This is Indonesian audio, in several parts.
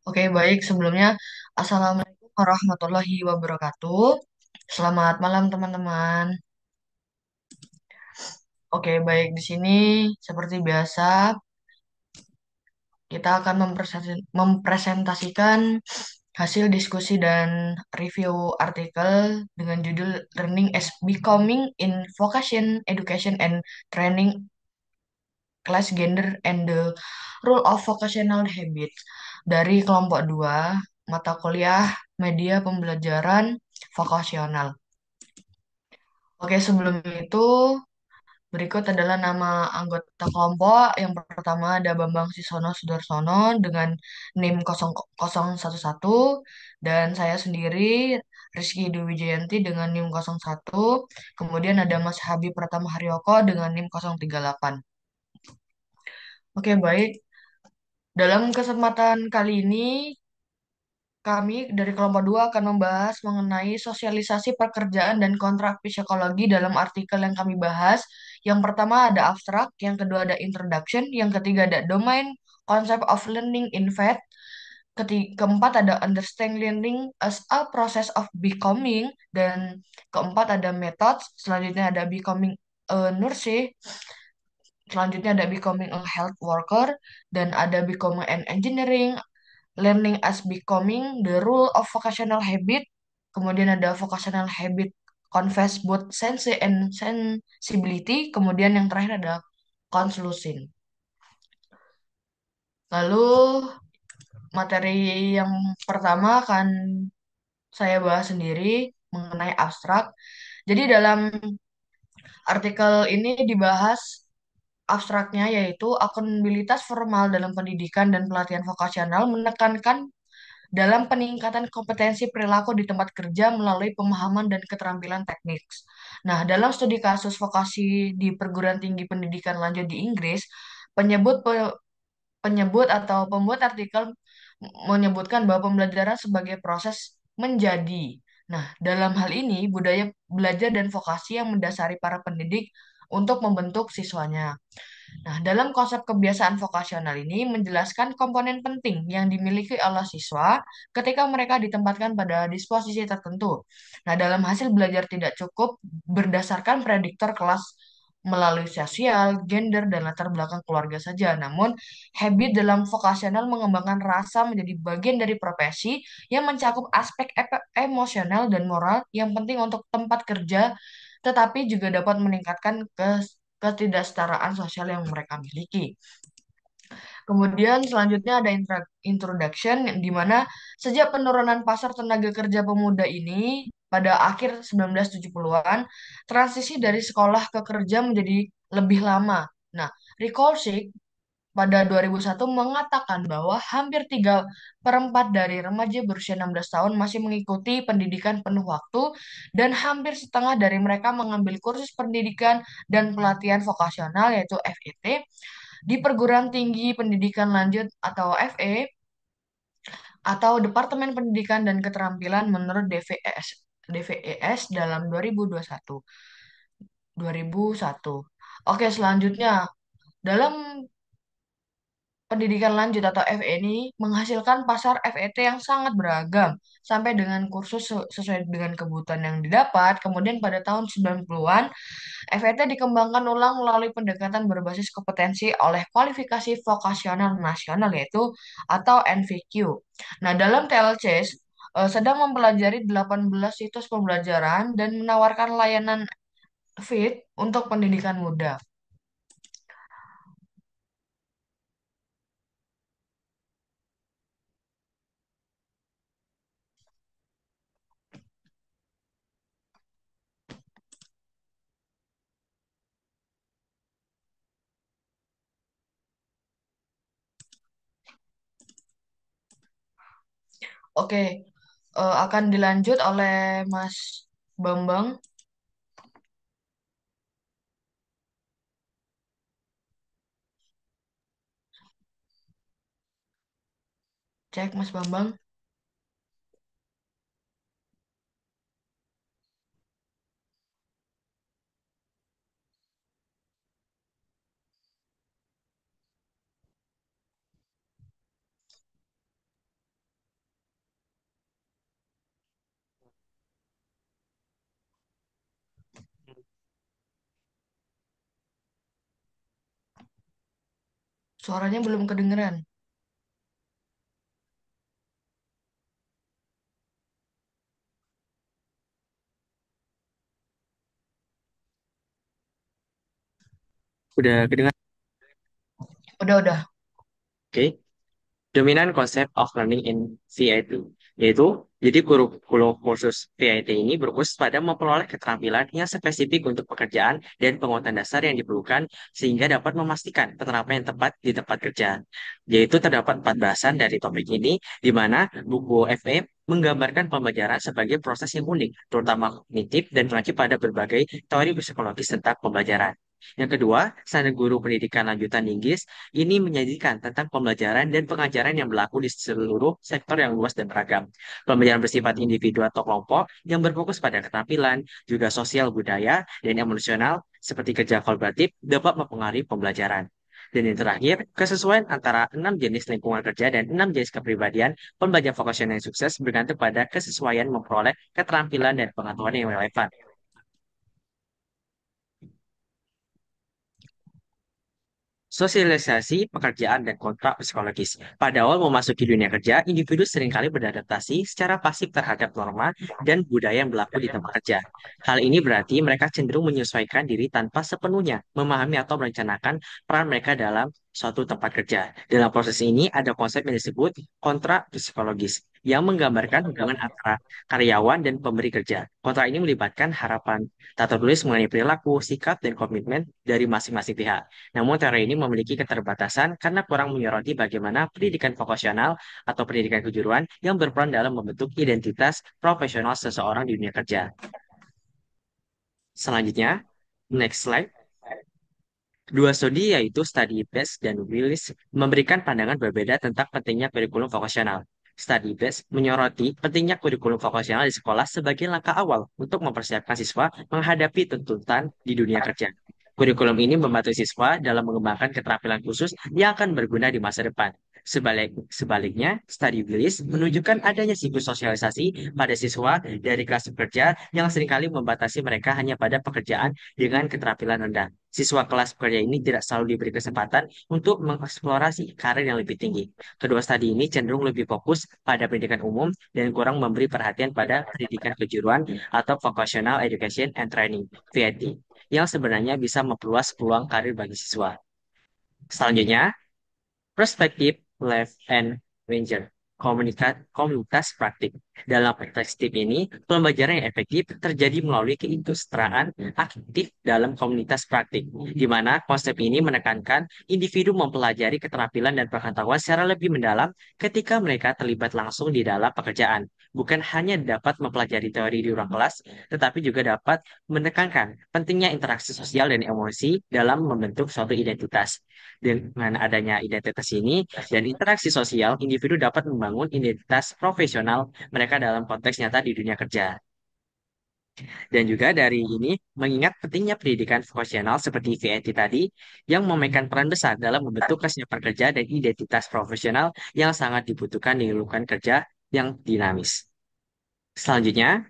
Oke, baik. Sebelumnya, Assalamualaikum warahmatullahi wabarakatuh. Selamat malam, teman-teman. Oke, baik. Di sini, seperti biasa, kita akan mempresentasikan hasil diskusi dan review artikel dengan judul Learning as Becoming in Vocation, Education, and Training, Class, Gender, and the Role of Vocational Habits dari kelompok 2 mata kuliah media pembelajaran vokasional. Oke, sebelum itu berikut adalah nama anggota kelompok. Yang pertama ada Bambang Sisono Sudarsono dengan NIM 0011 dan saya sendiri Rizky Dwi Wijayanti dengan NIM 01. Kemudian ada Mas Habib Pratama Haryoko dengan NIM 038. Oke, baik. Dalam kesempatan kali ini kami dari kelompok 2 akan membahas mengenai sosialisasi pekerjaan dan kontrak psikologi dalam artikel yang kami bahas. Yang pertama ada abstrak, yang kedua ada introduction, yang ketiga ada domain concept of learning in fact, keempat ada understand learning as a process of becoming, dan keempat ada methods, selanjutnya ada becoming a nurse, selanjutnya ada becoming a health worker, dan ada becoming an engineering, learning as becoming, the rule of vocational habit, kemudian ada vocational habit confess both sense and sensibility, kemudian yang terakhir ada conclusion. Lalu materi yang pertama akan saya bahas sendiri mengenai abstrak. Jadi dalam artikel ini dibahas abstraknya yaitu akuntabilitas formal dalam pendidikan dan pelatihan vokasional menekankan dalam peningkatan kompetensi perilaku di tempat kerja melalui pemahaman dan keterampilan teknik. Nah, dalam studi kasus vokasi di perguruan tinggi pendidikan lanjut di Inggris, penyebut penyebut atau pembuat artikel menyebutkan bahwa pembelajaran sebagai proses menjadi. Nah, dalam hal ini budaya belajar dan vokasi yang mendasari para pendidik untuk membentuk siswanya. Nah, dalam konsep kebiasaan vokasional ini menjelaskan komponen penting yang dimiliki oleh siswa ketika mereka ditempatkan pada disposisi tertentu. Nah, dalam hasil belajar tidak cukup berdasarkan prediktor kelas melalui sosial, gender, dan latar belakang keluarga saja. Namun, habit dalam vokasional mengembangkan rasa menjadi bagian dari profesi yang mencakup aspek emosional dan moral yang penting untuk tempat kerja, tetapi juga dapat meningkatkan ketidaksetaraan sosial yang mereka miliki. Kemudian selanjutnya ada introduction di mana sejak penurunan pasar tenaga kerja pemuda ini pada akhir 1970-an, transisi dari sekolah ke kerja menjadi lebih lama. Nah, Rikolsik pada 2001 mengatakan bahwa hampir 3/4 dari remaja berusia 16 tahun masih mengikuti pendidikan penuh waktu dan hampir setengah dari mereka mengambil kursus pendidikan dan pelatihan vokasional yaitu FET di perguruan tinggi pendidikan lanjut atau FE atau Departemen Pendidikan dan Keterampilan menurut DVES dalam 2021. 2001. Oke, selanjutnya dalam pendidikan lanjut atau FE ini menghasilkan pasar FET yang sangat beragam sampai dengan kursus sesuai dengan kebutuhan yang didapat. Kemudian pada tahun 90-an, FET dikembangkan ulang melalui pendekatan berbasis kompetensi oleh kualifikasi vokasional nasional yaitu atau NVQ. Nah, dalam TLC sedang mempelajari 18 situs pembelajaran dan menawarkan layanan FIT untuk pendidikan muda. Oke, akan dilanjut oleh Mas Bambang. Cek Mas Bambang. Suaranya belum kedengeran. Udah kedengar? Udah. Oke. Dominan konsep of learning in VIT, yaitu jadi kurikulum kursus VIT ini berfokus pada memperoleh keterampilan yang spesifik untuk pekerjaan dan penguatan dasar yang diperlukan sehingga dapat memastikan penerapan yang tepat di tempat kerja. Yaitu terdapat 4 bahasan dari topik ini, di mana buku FE menggambarkan pembelajaran sebagai proses yang unik, terutama kognitif dan mengacu pada berbagai teori psikologis tentang pembelajaran. Yang kedua, standar guru pendidikan lanjutan Inggris ini menyajikan tentang pembelajaran dan pengajaran yang berlaku di seluruh sektor yang luas dan beragam. Pembelajaran bersifat individu atau kelompok yang berfokus pada keterampilan, juga sosial budaya, dan emosional seperti kerja kolaboratif dapat mempengaruhi pembelajaran. Dan yang terakhir, kesesuaian antara 6 jenis lingkungan kerja dan 6 jenis kepribadian pembelajar vokasional yang sukses bergantung pada kesesuaian memperoleh keterampilan dan pengetahuan yang relevan. Sosialisasi pekerjaan dan kontrak psikologis. Pada awal memasuki dunia kerja, individu seringkali beradaptasi secara pasif terhadap norma dan budaya yang berlaku di tempat kerja. Hal ini berarti mereka cenderung menyesuaikan diri tanpa sepenuhnya memahami atau merencanakan peran mereka dalam suatu tempat kerja. Dalam proses ini ada konsep yang disebut kontrak psikologis yang menggambarkan hubungan antara karyawan dan pemberi kerja. Kontrak ini melibatkan harapan tak tertulis mengenai perilaku, sikap, dan komitmen dari masing-masing pihak. Namun teori ini memiliki keterbatasan karena kurang menyoroti bagaimana pendidikan vokasional atau pendidikan kejuruan yang berperan dalam membentuk identitas profesional seseorang di dunia kerja. Selanjutnya, next slide. Dua studi yaitu Study Best dan Willis memberikan pandangan berbeda tentang pentingnya kurikulum vokasional. Study Best menyoroti pentingnya kurikulum vokasional di sekolah sebagai langkah awal untuk mempersiapkan siswa menghadapi tuntutan di dunia kerja. Kurikulum ini membantu siswa dalam mengembangkan keterampilan khusus yang akan berguna di masa depan. Sebaliknya, Study Willis menunjukkan adanya siklus sosialisasi pada siswa dari kelas pekerja yang seringkali membatasi mereka hanya pada pekerjaan dengan keterampilan rendah. Siswa kelas pekerja ini tidak selalu diberi kesempatan untuk mengeksplorasi karir yang lebih tinggi. Kedua studi ini cenderung lebih fokus pada pendidikan umum dan kurang memberi perhatian pada pendidikan kejuruan atau Vocational Education and Training (VET) yang sebenarnya bisa memperluas peluang karir bagi siswa. Selanjutnya, perspektif Left and Ranger. Komunitas praktik. Dalam perspektif ini, pembelajaran yang efektif terjadi melalui keindustrian aktif dalam komunitas praktik, di mana konsep ini menekankan individu mempelajari keterampilan dan pengetahuan secara lebih mendalam ketika mereka terlibat langsung di dalam pekerjaan. Bukan hanya dapat mempelajari teori di ruang kelas, tetapi juga dapat menekankan pentingnya interaksi sosial dan emosi dalam membentuk suatu identitas. Dengan adanya identitas ini dan interaksi sosial, individu dapat membangun identitas profesional mereka dalam konteks nyata di dunia kerja. Dan juga dari ini, mengingat pentingnya pendidikan vokasional seperti VIT tadi, yang memainkan peran besar dalam membentuk kesiapan kerja dan identitas profesional yang sangat dibutuhkan di lingkungan kerja yang dinamis. Selanjutnya,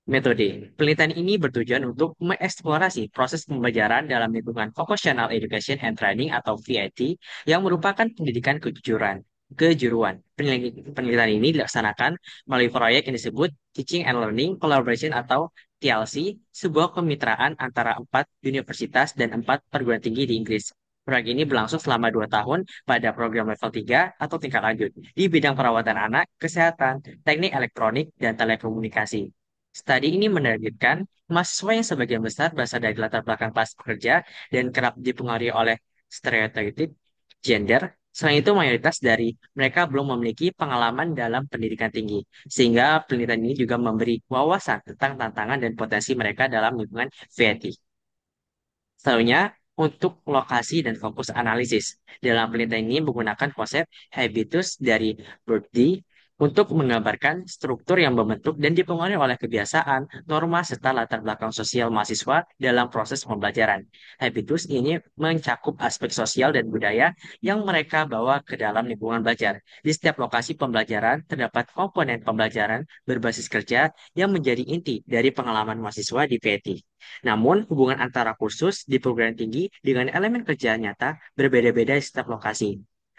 metode. Penelitian ini bertujuan untuk mengeksplorasi proses pembelajaran dalam lingkungan Vocational Education and Training atau VIT yang merupakan pendidikan kejuruan. Penelitian ini dilaksanakan melalui proyek yang disebut Teaching and Learning Collaboration atau TLC, sebuah kemitraan antara 4 universitas dan 4 perguruan tinggi di Inggris. Proyek ini berlangsung selama 2 tahun pada program level 3 atau tingkat lanjut di bidang perawatan anak, kesehatan, teknik elektronik, dan telekomunikasi. Studi ini menargetkan mahasiswa yang sebagian besar berasal dari latar belakang kelas pekerja dan kerap dipengaruhi oleh stereotip gender. Selain itu, mayoritas dari mereka belum memiliki pengalaman dalam pendidikan tinggi, sehingga penelitian ini juga memberi wawasan tentang tantangan dan potensi mereka dalam lingkungan VIT. Selanjutnya, untuk lokasi dan fokus analisis. Dalam penelitian ini menggunakan konsep habitus dari Berkeley. untuk menggambarkan struktur yang membentuk dan dipengaruhi oleh kebiasaan, norma, serta latar belakang sosial mahasiswa dalam proses pembelajaran. Habitus ini mencakup aspek sosial dan budaya yang mereka bawa ke dalam lingkungan belajar. Di setiap lokasi pembelajaran terdapat komponen pembelajaran berbasis kerja yang menjadi inti dari pengalaman mahasiswa di PET. Namun, hubungan antara kursus di perguruan tinggi dengan elemen kerja nyata berbeda-beda di setiap lokasi.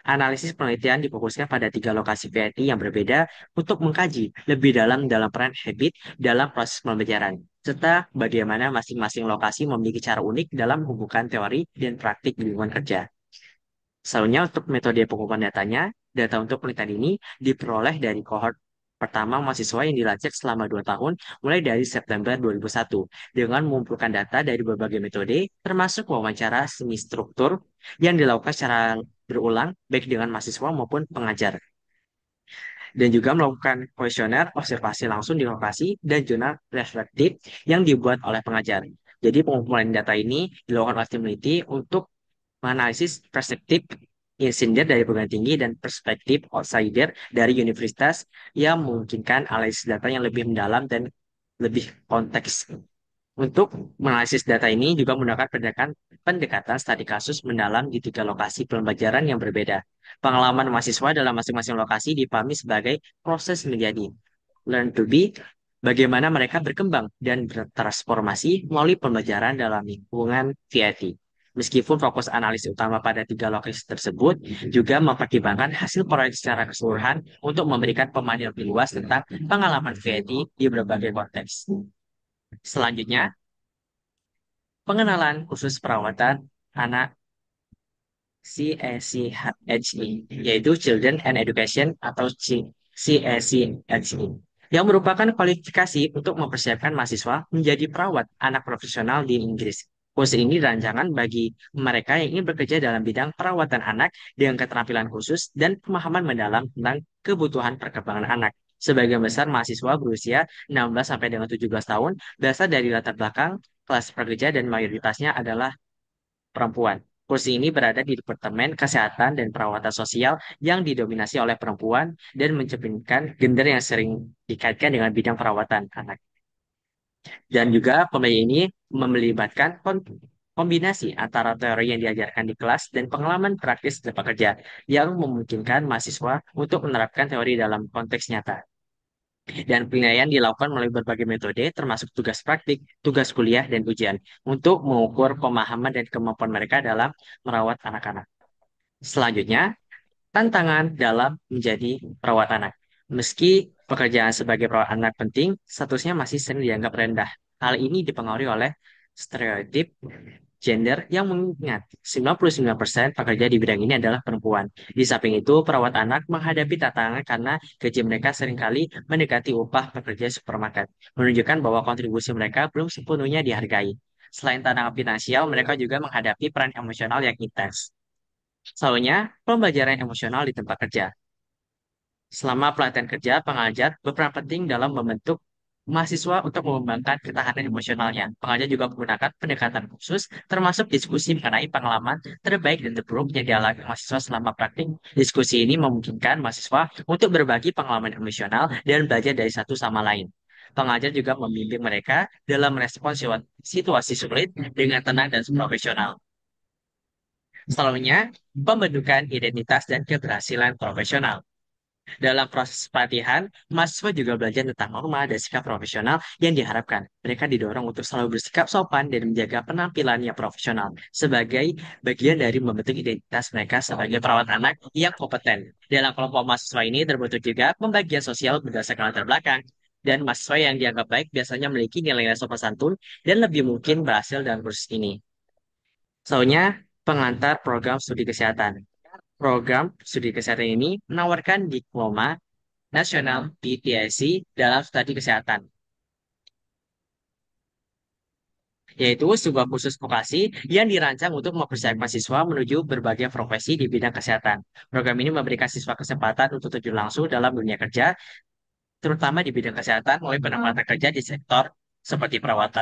Analisis penelitian difokuskan pada tiga lokasi PNI yang berbeda untuk mengkaji lebih dalam peran habit dalam proses pembelajaran, serta bagaimana masing-masing lokasi memiliki cara unik dalam menghubungkan teori dan praktik di lingkungan kerja. Selanjutnya, untuk metode pengumpulan datanya, data untuk penelitian ini diperoleh dari kohort pertama mahasiswa yang dilacak selama 2 tahun, mulai dari September 2001, dengan mengumpulkan data dari berbagai metode, termasuk wawancara semi struktur yang dilakukan secara berulang, baik dengan mahasiswa maupun pengajar, dan juga melakukan kuesioner observasi langsung di lokasi dan jurnal reflektif yang dibuat oleh pengajar. Jadi pengumpulan data ini dilakukan oleh tim peneliti untuk menganalisis perspektif insider dari perguruan tinggi dan perspektif outsider dari universitas yang memungkinkan analisis data yang lebih mendalam dan lebih konteks. Untuk menganalisis data ini juga menggunakan pendekatan studi kasus mendalam di tiga lokasi pembelajaran yang berbeda. Pengalaman mahasiswa dalam masing-masing lokasi dipahami sebagai proses menjadi learn to be, bagaimana mereka berkembang dan bertransformasi melalui pembelajaran dalam lingkungan VIT. Meskipun fokus analisis utama pada tiga lokasi tersebut, juga mempertimbangkan hasil proyek secara keseluruhan untuk memberikan pemahaman lebih luas tentang pengalaman VIT di berbagai konteks. Selanjutnya, pengenalan khusus perawatan anak CSCHE, yaitu Children and Education atau CSCHE, yang merupakan kualifikasi untuk mempersiapkan mahasiswa menjadi perawat anak profesional di Inggris. Kurs ini rancangan bagi mereka yang ingin bekerja dalam bidang perawatan anak dengan keterampilan khusus dan pemahaman mendalam tentang kebutuhan perkembangan anak. Sebagian besar mahasiswa berusia 16 sampai dengan 17 tahun berasal dari latar belakang kelas pekerja dan mayoritasnya adalah perempuan. Kursi ini berada di Departemen Kesehatan dan Perawatan Sosial yang didominasi oleh perempuan dan mencerminkan gender yang sering dikaitkan dengan bidang perawatan anak. Dan juga pembelajaran ini melibatkan kombinasi antara teori yang diajarkan di kelas dan pengalaman praktis di tempat kerja yang memungkinkan mahasiswa untuk menerapkan teori dalam konteks nyata. Dan penilaian dilakukan melalui berbagai metode, termasuk tugas praktik, tugas kuliah, dan ujian, untuk mengukur pemahaman dan kemampuan mereka dalam merawat anak-anak. Selanjutnya, tantangan dalam menjadi perawat anak. Meski pekerjaan sebagai perawat anak penting, statusnya masih sering dianggap rendah. Hal ini dipengaruhi oleh stereotip gender yang mengingat 99% pekerja di bidang ini adalah perempuan. Di samping itu, perawat anak menghadapi tantangan karena gaji mereka seringkali mendekati upah pekerja supermarket, menunjukkan bahwa kontribusi mereka belum sepenuhnya dihargai. Selain tantangan finansial, mereka juga menghadapi peran emosional yang intens. Soalnya, pembelajaran emosional di tempat kerja. Selama pelatihan kerja, pengajar berperan penting dalam membentuk mahasiswa untuk mengembangkan ketahanan emosionalnya. Pengajar juga menggunakan pendekatan khusus, termasuk diskusi mengenai pengalaman terbaik dan terburuk yang dialami mahasiswa selama praktik. Diskusi ini memungkinkan mahasiswa untuk berbagi pengalaman emosional dan belajar dari satu sama lain. Pengajar juga membimbing mereka dalam merespons situasi sulit dengan tenang dan profesional. Selanjutnya, pembentukan identitas dan keberhasilan profesional. Dalam proses pelatihan, mahasiswa juga belajar tentang norma dan sikap profesional yang diharapkan. Mereka didorong untuk selalu bersikap sopan dan menjaga penampilannya profesional sebagai bagian dari membentuk identitas mereka sebagai perawat anak yang kompeten. Dalam kelompok mahasiswa ini terbentuk juga pembagian sosial berdasarkan latar belakang. Dan mahasiswa yang dianggap baik biasanya memiliki nilai-nilai sopan santun dan lebih mungkin berhasil dalam kursus ini. Soalnya, pengantar program studi kesehatan. Program studi kesehatan ini menawarkan diploma nasional PTIC dalam studi kesehatan, yaitu sebuah kursus vokasi yang dirancang untuk mempersiapkan mahasiswa menuju berbagai profesi di bidang kesehatan. Program ini memberikan siswa kesempatan untuk terjun langsung dalam dunia kerja, terutama di bidang kesehatan melalui penempatan kerja di sektor seperti perawat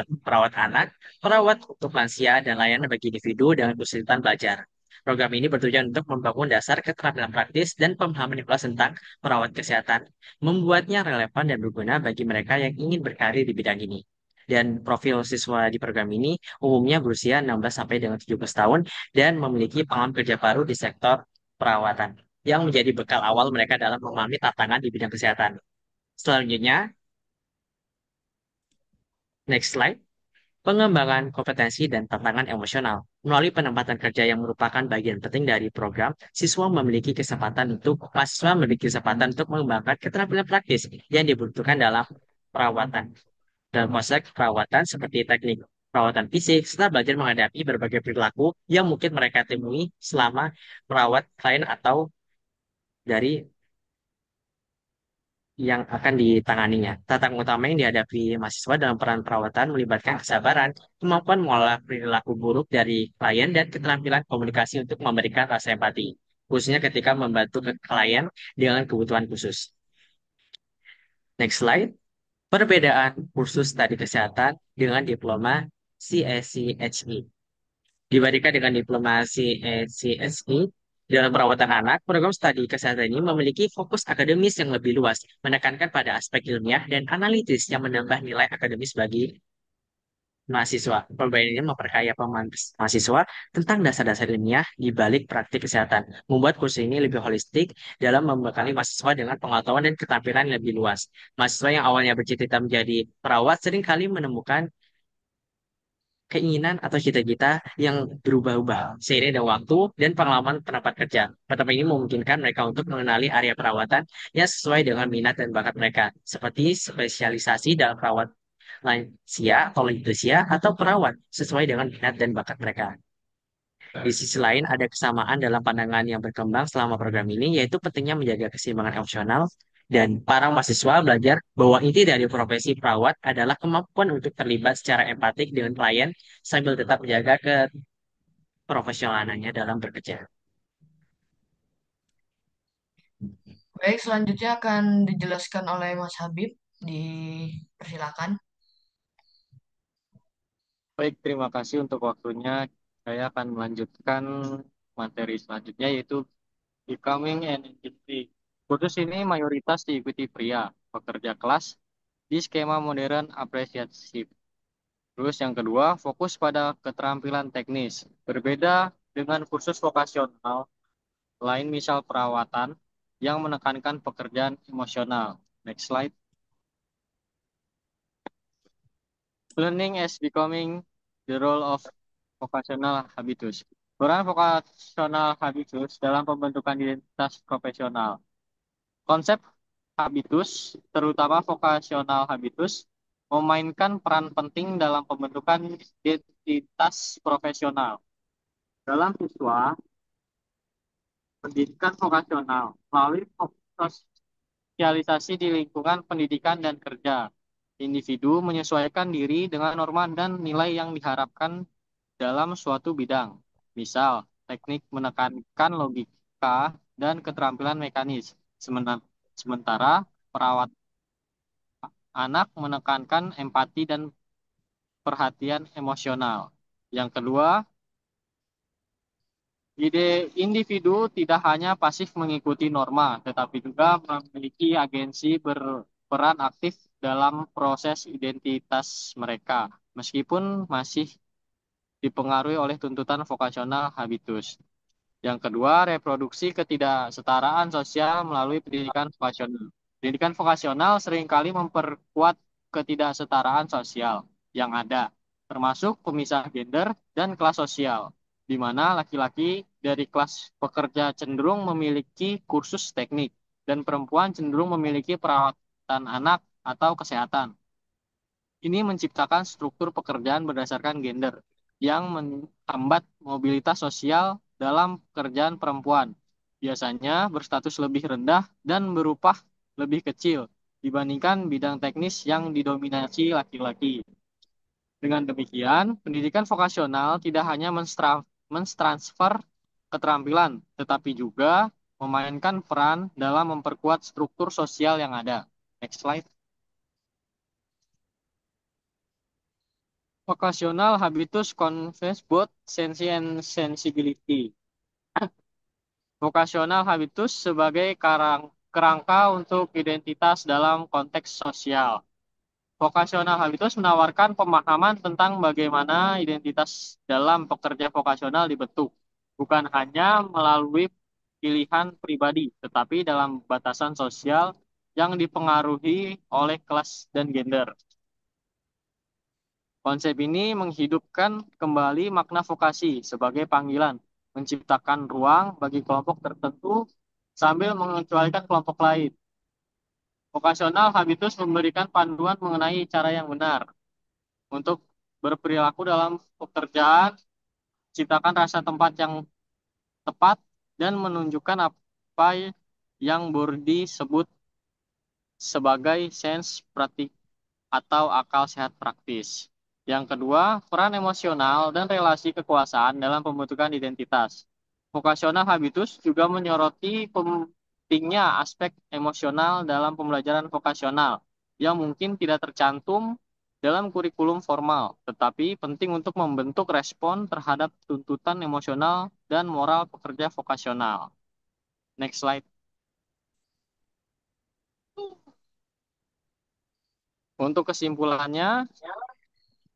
anak, perawat untuk lansia, dan layanan bagi individu dengan kesulitan belajar. Program ini bertujuan untuk membangun dasar keterampilan praktis dan pemahaman yang luas tentang perawat kesehatan, membuatnya relevan dan berguna bagi mereka yang ingin berkarir di bidang ini. Dan profil siswa di program ini umumnya berusia 16 sampai dengan 17 tahun dan memiliki pengalaman kerja baru di sektor perawatan yang menjadi bekal awal mereka dalam memahami tantangan di bidang kesehatan. Selanjutnya, next slide. Pengembangan kompetensi dan tantangan emosional. Melalui penempatan kerja yang merupakan bagian penting dari program, mahasiswa memiliki kesempatan untuk mengembangkan keterampilan praktis yang dibutuhkan dalam perawatan. Dalam konteks perawatan seperti teknik perawatan fisik, serta belajar menghadapi berbagai perilaku yang mungkin mereka temui selama merawat klien atau dari yang akan ditanganinya. Tantangan utama yang dihadapi mahasiswa dalam peran perawatan melibatkan kesabaran, kemampuan mengolah perilaku buruk dari klien, dan keterampilan komunikasi untuk memberikan rasa empati, khususnya ketika membantu ke klien dengan kebutuhan khusus. Next slide. Perbedaan kursus tadi kesehatan dengan diploma CSCHI. Dibandingkan dengan diploma CSCHI, dalam perawatan anak, program studi kesehatan ini memiliki fokus akademis yang lebih luas, menekankan pada aspek ilmiah dan analitis yang menambah nilai akademis bagi mahasiswa. Perbedaan ini memperkaya pemahaman mahasiswa tentang dasar-dasar ilmiah di balik praktik kesehatan, membuat kursus ini lebih holistik dalam membekali mahasiswa dengan pengetahuan dan keterampilan yang lebih luas. Mahasiswa yang awalnya bercita-cita menjadi perawat seringkali menemukan keinginan atau cita-cita yang berubah-ubah seiring dengan waktu dan pengalaman tempat kerja. Pertemuan ini memungkinkan mereka untuk mengenali area perawatan yang sesuai dengan minat dan bakat mereka, seperti spesialisasi dalam perawat lansia atau lansia atau perawat sesuai dengan minat dan bakat mereka. Di sisi lain, ada kesamaan dalam pandangan yang berkembang selama program ini, yaitu pentingnya menjaga keseimbangan emosional dan para mahasiswa belajar bahwa inti dari profesi perawat adalah kemampuan untuk terlibat secara empatik dengan klien sambil tetap menjaga keprofesionalannya dalam bekerja. Baik, selanjutnya akan dijelaskan oleh Mas Habib. Dipersilakan. Baik, terima kasih untuk waktunya. Saya akan melanjutkan materi selanjutnya yaitu Becoming an Industry. Kursus ini mayoritas diikuti pria, pekerja kelas di skema modern apprenticeship. Terus yang kedua, fokus pada keterampilan teknis. Berbeda dengan kursus vokasional lain misal perawatan yang menekankan pekerjaan emosional. Next slide. Learning as becoming the role of vocational habitus. Peran vocational habitus dalam pembentukan identitas profesional. Konsep habitus, terutama vocational habitus, memainkan peran penting dalam pembentukan identitas profesional. Dalam siswa, pendidikan vokasional melalui sosialisasi di lingkungan pendidikan dan kerja. Individu menyesuaikan diri dengan norma dan nilai yang diharapkan dalam suatu bidang. Misal, teknik menekankan logika dan keterampilan mekanis. Sementara perawat anak menekankan empati dan perhatian emosional. Yang kedua, individu tidak hanya pasif mengikuti norma, tetapi juga memiliki agensi berperan aktif dalam proses identitas mereka, meskipun masih dipengaruhi oleh tuntutan vokasional habitus. Yang kedua, reproduksi ketidaksetaraan sosial melalui pendidikan vokasional. Pendidikan vokasional seringkali memperkuat ketidaksetaraan sosial yang ada, termasuk pemisah gender dan kelas sosial, di mana laki-laki dari kelas pekerja cenderung memiliki kursus teknik dan perempuan cenderung memiliki perawatan anak atau kesehatan. Ini menciptakan struktur pekerjaan berdasarkan gender yang menghambat mobilitas sosial dalam pekerjaan perempuan. Biasanya berstatus lebih rendah dan berupah lebih kecil dibandingkan bidang teknis yang didominasi laki-laki. Dengan demikian, pendidikan vokasional tidak hanya mentransfer keterampilan, tetapi juga memainkan peran dalam memperkuat struktur sosial yang ada. Next slide. Vocational habitus conveys both sense and sensibility. Vocational habitus sebagai kerangka untuk identitas dalam konteks sosial. Vocational habitus menawarkan pemahaman tentang bagaimana identitas dalam pekerja vokasional dibentuk, bukan hanya melalui pilihan pribadi, tetapi dalam batasan sosial yang dipengaruhi oleh kelas dan gender. Konsep ini menghidupkan kembali makna vokasi sebagai panggilan, menciptakan ruang bagi kelompok tertentu sambil mengecualikan kelompok lain. Vocational habitus memberikan panduan mengenai cara yang benar untuk berperilaku dalam pekerjaan, ciptakan rasa tempat yang tepat, dan menunjukkan apa yang Bordi sebut sebagai sense praktik atau akal sehat praktis. Yang kedua, peran emosional dan relasi kekuasaan dalam pembentukan identitas. Vocational habitus juga menyoroti pentingnya aspek emosional dalam pembelajaran vokasional yang mungkin tidak tercantum dalam kurikulum formal, tetapi penting untuk membentuk respon terhadap tuntutan emosional dan moral pekerja vokasional. Next slide. Untuk kesimpulannya,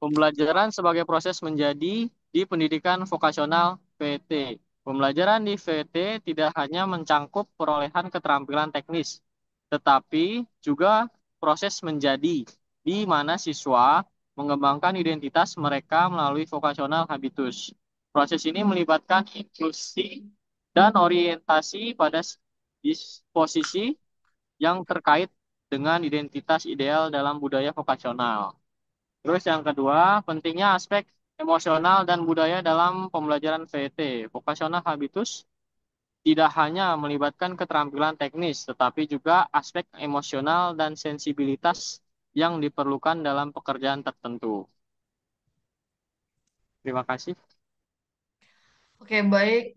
pembelajaran sebagai proses menjadi di pendidikan vokasional VT. Pembelajaran di VT tidak hanya mencangkup perolehan keterampilan teknis, tetapi juga proses menjadi, di mana siswa mengembangkan identitas mereka melalui vocational habitus. Proses ini melibatkan inklusi dan orientasi pada disposisi yang terkait dengan identitas ideal dalam budaya vokasional. Terus yang kedua, pentingnya aspek emosional dan budaya dalam pembelajaran VT. Vocational habitus tidak hanya melibatkan keterampilan teknis, tetapi juga aspek emosional dan sensibilitas yang diperlukan dalam pekerjaan tertentu. Terima kasih. Oke, baik.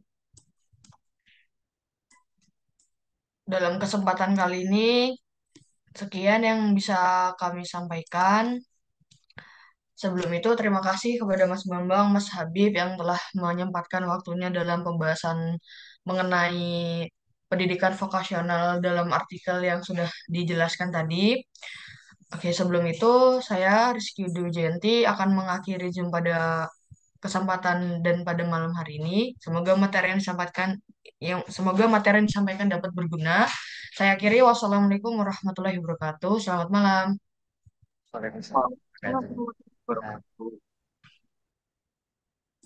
Dalam kesempatan kali ini, sekian yang bisa kami sampaikan. Sebelum itu, terima kasih kepada Mas Bambang, Mas Habib yang telah menyempatkan waktunya dalam pembahasan mengenai pendidikan vokasional dalam artikel yang sudah dijelaskan tadi. Oke, sebelum itu, saya Rizky Dujanti akan mengakhiri Zoom pada kesempatan dan pada malam hari ini. Semoga materi yang disampaikan dapat berguna. Saya akhiri, wassalamualaikum warahmatullahi wabarakatuh. Selamat malam. Waalaikumsalam. Waalaikumsalam warahmatullahi wabarakatuh.